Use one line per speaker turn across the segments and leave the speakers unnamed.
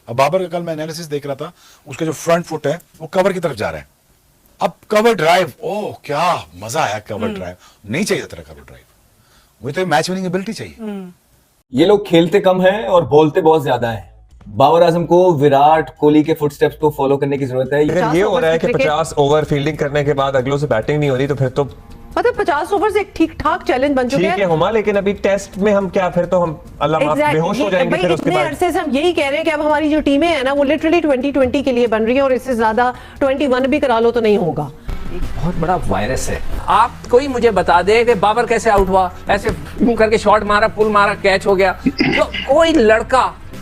अब बाबर का कल मैं एनालिसिस देख रहा था, उसका जो फ्रंट फुट है वो कवर की तरफ जा रहा है। अब कवर ड्राइव, ओह क्या मजा आया कवर ड्राइव, नहीं चाहिए तरह कवर ड्राइव, मुझे तो मैच विनिंग एबिलिटी चाहिए।
ये लोग खेलते कम हैं और बोलते बहुत ज्यादा हैं। बाबर आजम को विराट कोहली के फुटस्टेप्स को फॉलो करने की जरूरत है।
अगर ये हो रहा है कि 50 ओवर फील्डिंग करने के बाद अगलों से बैटिंग नहीं हो रही, तो फिर तो
मतलब 50 ओवर से एक ठीक ठाक चैलेंज बन चुके
ठीक
हैं।
है हुमा, लेकिन अभी टेस्ट में हम क्या, फिर तो हम अल्लाह माफ बेहोश हो जाएंगे फिर उसके
इतने
बाद।
अरसे से हम यही कह रहे हैं कि अब हमारी जो टीमें हैं ना वो लिटरली 2020 के लिए बन रही है, और इससे ज्यादा 21 भी करा लो तो नहीं होगा।
एक बहुत बड़ा वायरस है। आप कोई मुझे बता दे कि बाबर कैसे आउट हुआ, ऐसे यूं करके शॉट मारा, पुल मारा, कैच हो गया। तो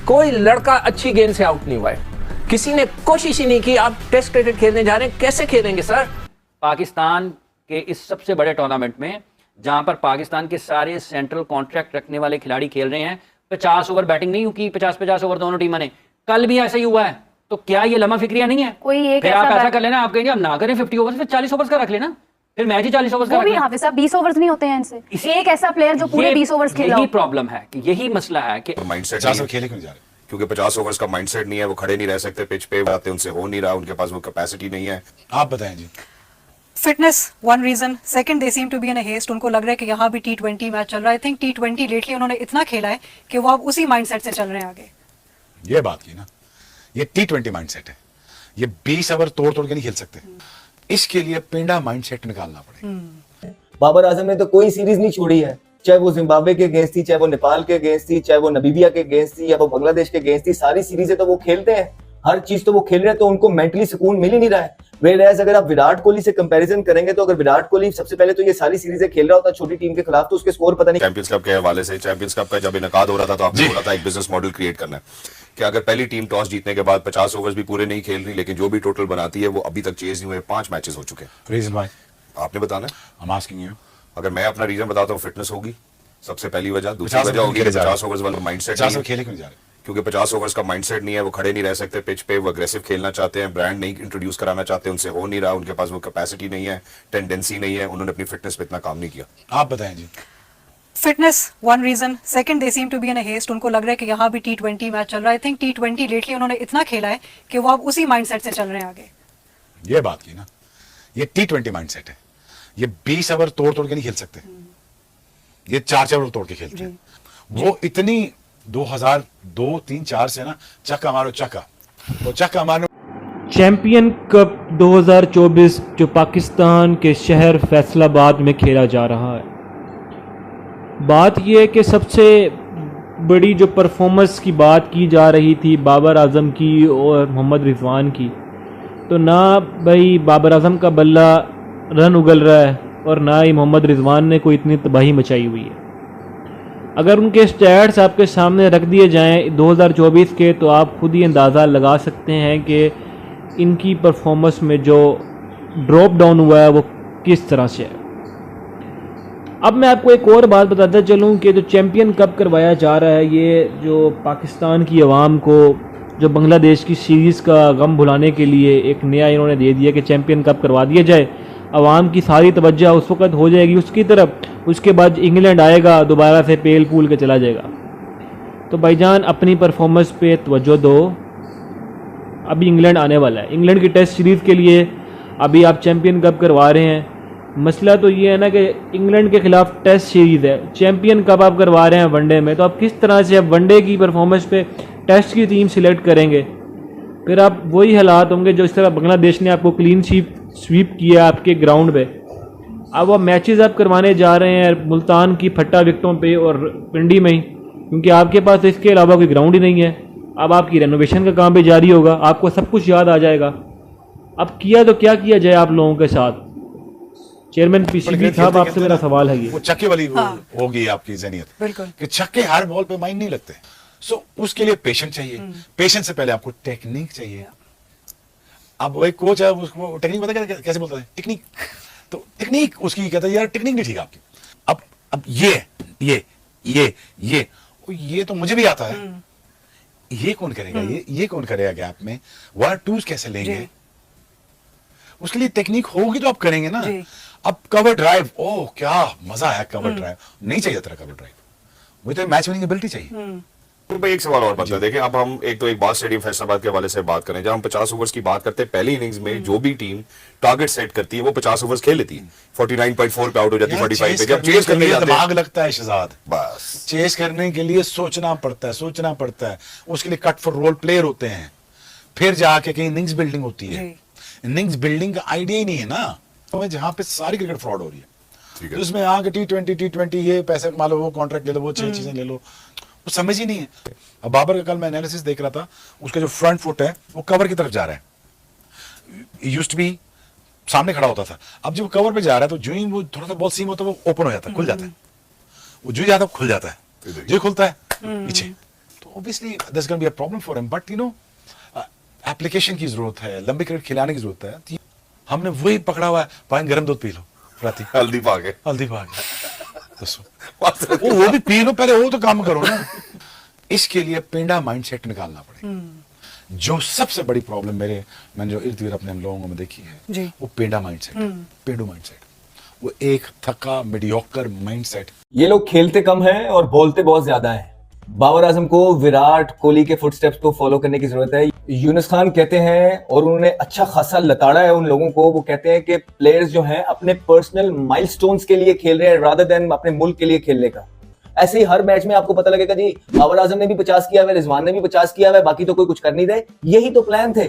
कोई लड़का अच्छी गेंद से आउट नहीं हुआ है। किसी ने कोशिश ही नहीं की। आप टेस्ट क्रिकेट खेलने जा रहे हैं, कैसे खेलेंगे सर?
पाकिस्तान के इस सबसे बड़े टूर्नामेंट में जहां पर पाकिस्तान के सारे सेंट्रल कॉन्ट्रैक्ट रखने वाले खिलाड़ी खेल रहे हैं, 50 ओवर बैटिंग नहीं हुई, 50-50 ओवर दोनों टीमों ने। कल भी ऐसा ही हुआ है, तो क्या ये लम्हा फिक्रिया नहीं है?
कोई एक
फिर आप ऐसा कर लेना, आप कहेंगे अब ना करें 50 ओवर, फिर 40 ओवर का रख लेना, फिर मैच ही 40 ओवर का
वो
रख
भी
लेना।
हाफिज साहब 20 ओवर्स नहीं होते हैं इनसे। एक ऐसा प्लेयर जो पूरे 20 ओवर्स खेला
यही
हो।
प्रॉब्लम है, कि यही मसला है कि
माइंडसेट
50 ओवर खेले क्यों जा रहे?
क्योंकि 50 ओवर्स का माइंडसेट नहीं है, वो खड़े नहीं रह सकते पिच पे, आते उनसे हो नहीं रहा, उनके पास वो कैपेसिटी नहीं है।
आप बताएं जी।
Fitness one reason, second they seem to be in a haste. उनको लग रहा है कि यहाँ भी T20 मैच चल रहा है। आई थिंक T20 लेटली उन्होंने इतना खेला है कि वो अब उसी माइंडसेट से चल रहे हैं आगे।
ये बात की ना, ये T20 माइंडसेट है, ये 20 ओवर तोड़ तोड़ के नहीं खेल सकते, इसके लिए पिंडा माइंडसेट निकालना पड़ेगा।
बाबर आजम ने तो कोई सीरीज नहीं छोड़ी है, चाहे वो जिम्बाब्वे के अगेंस्ट थी, चाहे वो नेपाल के अगेंस्ट थी, चाहे वो नमीबिया के अगेंस्ट थी, या वो बांग्लादेश के अगेंस्ट थी। सारी सीरीजें तो वो खेलते हैं, हर चीज तो वो खेल रहे हैं, तो उनको मेंटली सुकून मिल ही नहीं रहा है। वेयरएज अगर आप विराट कोहली से कंपैरिजन करेंगे, तो अगर विराट कोहली सबसे पहले तो ये सारी सीरीजें खेल रहा होता छोटी टीम के खिलाफ, तो उसके स्कोर पता नहीं।
चैंपियंस कप के हवाले से, चैंपियंस कप का जब इनकाद हो रहा था तो आपने बोला था एक बिजनेस मॉडल क्रिएट करना है कि अगर पहली टीम टॉस जीतने के बाद 50 ओवर्स भी पूरे नहीं खेल रही, लेकिन जो भी टोटल बनाती है वो अभी तक चेज नहीं हुए, 5 मैचेस हो चुके हैं।
रीजन व्हाई
आपने बताना है।
I am asking you.
अगर मैं अपना रीजन बताता हूँ, फिटनेस होगी सबसे पहली वजह। दूसरी वजह होगी 50 ओवर्स वाला माइंडसेट।
50 ओवर खेले क्यों जा रहे?
क्योंकि 50 ओवर्स का माइंडसेट नहीं है, वो खड़े नहीं रह सकते पिच पे, वो अग्रेसिव खेलना चाहते हैं, ब्रांड नहीं इंट्रोड्यूस कराना चाहते, उनसे हो नहीं रहा, उनके पास वो कैपेसिटी नहीं है, टेंडेंसी नहीं है, उन्होंने अपनी फिटनेस पे इतना काम नहीं किया।
आप बताएं जी।
Fitness one reason, second they seem to be in a haste. उनको लग रहा है कि यहाँ भी T20 मैच चल रहा है। आई थिंक T20 लेटली उन्होंने इतना खेला है कि वो अब उसी माइंडसेट से चल रहे हैं आगे।
ये बात की ना, ये T20 माइंडसेट है, ये 20 ओवर तोड़ तोड़ के नहीं खेल सकते, ये 4 ओवर तोड़ के खेलते हैं। वो इतनी 2002, 3, 4 से ना चक्का मारो चक्का, तो चक्का मारो।
चैंपियन कप 2024 जो पाकिस्तान के शहर फैसलाबाद में खेला जा रहा है। बात यह है कि सबसे बड़ी जो परफॉर्मेंस की बात की जा रही थी बाबर आजम की और मोहम्मद रिजवान की, तो ना भाई बाबर आजम का बल्ला रन उगल रहा है और ना ही मोहम्मद रिजवान ने कोई इतनी तबाही मचाई हुई है। अगर उनके स्टैट्स आपके सामने रख दिए जाएं 2024 के, तो आप खुद ही अंदाज़ा लगा सकते हैं कि इनकी परफॉर्मेंस में जो ड्रॉप डाउन हुआ है वो किस तरह से है। अब मैं आपको एक और बात बताता चलूं कि जो चैंपियन कप करवाया जा रहा है, ये जो पाकिस्तान की आवाम को जो बांग्लादेश की सीरीज़ का गम भुलाने के लिए एक नया इन्होंने दे दिया कि चैंपियन कप करवा दिया जाए, आवाम की सारी तवज्जो उस वक्त हो जाएगी उसकी तरफ। उसके बाद इंग्लैंड आएगा, दोबारा से पेल पूल के चला जाएगा। तो भाईजान अपनी परफॉर्मेंस पे तवज्जो दो, अभी इंग्लैंड आने वाला है। इंग्लैंड की टेस्ट सीरीज़ के लिए अभी आप चैंपियन कप करवा रहे हैं। मसला तो ये है ना कि इंग्लैंड के खिलाफ टेस्ट सीरीज़ है, चैंपियन कप आप करवा रहे हैं वनडे में, तो आप किस तरह से अब वनडे की परफॉर्मेंस पे टेस्ट की टीम सिलेक्ट करेंगे? फिर आप वही हालात होंगे जो इस तरह बांग्लादेश ने आपको क्लीन स्वीप किया आपके ग्राउंड पे। अब वो मैचेस आप करवाने जा रहे हैं मुल्तान की फट्टा विकटों पे और पिंडी में ही, क्योंकि आपके पास इसके अलावा कोई ग्राउंड ही नहीं है। अब आपकी रेनोवेशन का काम भी जारी होगा, आपको सब कुछ याद आ जाएगा। अब किया तो क्या किया जाए आप लोगों के साथ? चेयरमैन पीसीबी साहब, आपसे मेरा सवाल है ये।
वो छक्के वाली होगी आपकी ज़हनियत,
बिल्कुल
कि छक्के हर बॉल पे माइंड नहीं लगते। सो उसके लिए पेशेंस चाहिए, पेशेंस से पहले आपको टेक्निक चाहिए। अब वो एक कोच है, उसको टेक्निक पता है कैसे बोलता है? टेक्निक, तो टेक्निक उसकी कहता है यार टेक्निक नहीं ठीक है आपकी। अब ये तो मुझे भी आता है, ये कौन करेगा? ये कौन करेगा गैप में? 1-2 कैसे लेंगे? उसके लिए टेक्निक होगी तो आप करेंगे ना। अब कवर ड्राइव, ओह क्या मजा आया कवर ड्राइव, नहीं चाहिए तरह कवर ड्राइव, मुझे तो मैच विनिंग एबिलिटी चाहिए।
तो भाई एक सवाल और बनता है, देखें अब हम एक बात स्टेडियम फैसलाबाद के हवाले से बात करें, जब हम 50 ओवर्स की बात करते हैं, पहली इनिंग्स में जो भी टीम टारगेट सेट करती है वो 50 ओवर्स खेल लेती है, 49.4 पे आउट हो जाती है, 45 पे। जब चेस करने जाते हैं
दिमाग लगता है शहजाद,
बस
चेस करने के लिए सोचना पड़ता है, उसके लिए कट फॉर रोल प्लेयर होते हैं, फिर जाके कहीं इनिंग्स बिल्डिंग होती है। इनिंग्स बिल्डिंग का आइडिया ही नहीं है ना, तो जहां पे सारी क्रिकेट फ्रॉड हो रही है, तो उसमें आके T20 ये पैसे कमा लो, वो कॉन्ट्रैक्ट ले लो, वो 6 चीजें ले लो, वो समझ ही नहीं है। अब बाबर का कल मैं एनालिसिस देख रहा था, उसका जो फ्रंट फुट है वो कवर की तरफ जा रहा है, यूज्ड बी सामने खड़ा होता था, अब जब कवर पे जा रहा है तो जो ही वो थोड़ा सा बॉल सीम होता है वो ओपन हो जाता है, खुल जाता है, वो जो जाता है खुल जाता है, जो खुलता है पीछे, तो obviously there is gonna be a problem for him. But you know application की जरूरत है, लंबी क्रिकेट खिलाने की जरूरत है। हमने वही पकड़ा हुआ है, पानी गर्म दूध पी लो राती,
हल्दी पाके
वो भी पी लो, पहले वो तो काम करो ना। इसके लिए पेंडा माइंडसेट निकालना पड़ेगा। जो सबसे बड़ी प्रॉब्लम मैंने जो इर्द गिर्द अपने हम लोगों में देखी है वो पेंडा माइंडसेट, पेंडू माइंडसेट, वो एक थका मीडियोकर माइंडसेट।
ये लोग खेलते कम हैं और बोलते बहुत ज्यादा हैं। बाबर आजम को विराट कोहली के फुटस्टेप्स को फॉलो करने की जरूरत है। यूनुस खान कहते हैं, और उन्होंने अच्छा खासा लताड़ा है उन लोगों को, वो कहते हैं कि प्लेयर्स जो हैं अपने पर्सनल माइलस्टोन्स के लिए खेल रहे हैं रादर देन अपने मुल्क के लिए खेलने का। ऐसे ही हर मैच में आपको पता लगेगा जी बाबर आजम ने भी 50 किया हुआ है, रिजवान ने भी 50 किया हुआ है, बाकी तो कोई कुछ कर नहीं रहे। यही तो प्लान थे।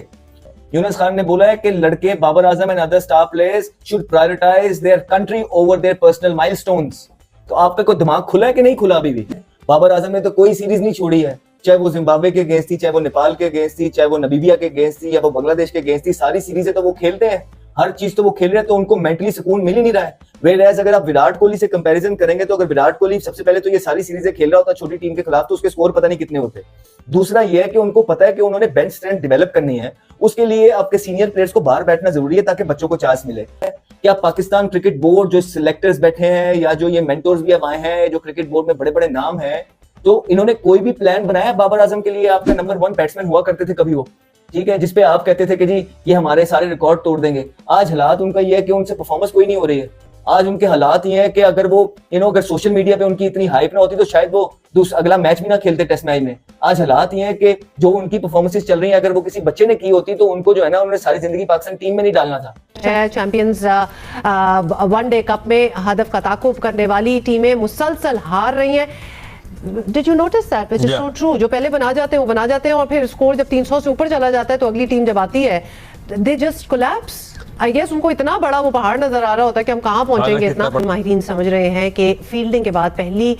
यूनुस खान ने बोला है कि लड़के Babar Azam and other star players should prioritise their country over their personal milestones. तो आपका कोई दिमाग खुला है कि नहीं खुला अभी भी? बाबर आजम ने तो कोई सीरीज नहीं छोड़ी है, चाहे वो जिम्बाब्वे के अगेंस्ट थी, चाहे वो नेपाल के अगेंस्ट थी, चाहे वो नमीबिया के अगेंस्ट थी, या वो बांग्लादेश के अगेंस्ट थी, सारी सीरीजें तो वो खेलते हैं, हर चीज तो वो खेल रहे हैं, तो उनको मेंटली सुकून मिल ही नहीं रहा है। वेयरएज अगर आप विराट कोहली से कंपैरिजन करेंगे, तो अगर विराट कोहली सबसे पहले तो ये सारी सीरीजें खेल रहा होता छोटी टीम के खिलाफ, तो उसके स्कोर पता नहीं कितने होते। दूसरा ये है कि उनको पता है कि उन्होंने बेंच स्ट्रेंथ डेवलप करनी है, उसके लिए आपके सीनियर प्लेयर्स को बाहर बैठना जरूरी है ताकि बच्चों को चांस मिले। क्या पाकिस्तान क्रिकेट बोर्ड जो सिलेक्टर्स बैठे हैं या जो ये मेंटोर्स भी अब आए हैं, जो क्रिकेट बोर्ड में बड़े बड़े नाम हैं, तो इन्होंने कोई भी प्लान बनाया बाबर आजम के लिए? आपका नंबर 1 बैट्समैन हुआ करते थे कभी वो, ठीक है, जिसपे आप कहते थे कि जी ये हमारे सारे रिकॉर्ड तोड़ देंगे। आज हालात उनका ये है कि उनसे परफॉर्मेंस कोई नहीं हो रही है। आज उनके हालात ये है कि अगर वो अगर सोशल मीडिया पे उनकी इतनी हाइप ना होती तो शायद वो अगला मैच भी ना खेलते टेस्ट मैच में। आज हालात ये है कि जो उनकी परफॉर्मेंसेस चल रही है, अगर वो किसी बच्चे ने की होती तो उनको जो है ना, उन्होंने सारी जिंदगी पाकिस्तान टीम में नहीं डालना था।
चैंपियंस वनडे कप में हदफ का ताकुब करने वाली टीमें मुसलसल हार रही हैं। Did you notice that? Which is so true. जो पहले बना जाते हैं वो बना जाते हैं, और फिर स्कोर जब 300 से ऊपर चला जाता है तो अगली टीम जब आती है they just collapse. I guess उनको इतना बड़ा वो पहाड़ नजर आ रहा होता है कि हम कहाँ पहुंचेंगे। इतना माहिरीन समझ रहे हैं कि फील्डिंग के बाद पहली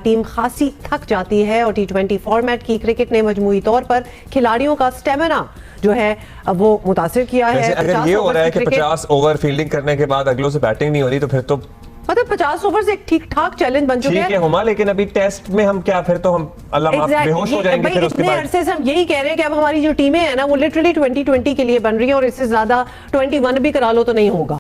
टीम खासी थक जाती है, और T20 फॉर्मेट की क्रिकेट ने मजमूई तौर पर खिलाड़ियों का स्टेमिना जो है वो मुतासिर किया है।
अगर ये हो रहा है कि 50 ओवर फील्डिंग करने के बाद अगलों से बैटिंग नहीं हो रही, तो फिर तो मतलब
50 ओवर से एक ठीक ठाक चैलेंज बन चुके हैं।
ठीक है हुमा, लेकिन अभी टेस्ट में हम क्या, फिर तो हम अल्लाह माफ बेहोश हो जाएंगे फिर उसके बाद।
अरसे से हम यही कह रहे हैं कि अब हमारी जो टीमें हैं ना वो लिटरली 2020 के लिए बन रही हैं, और इससे ज्यादा 21 भी करा लो तो नहीं होगा।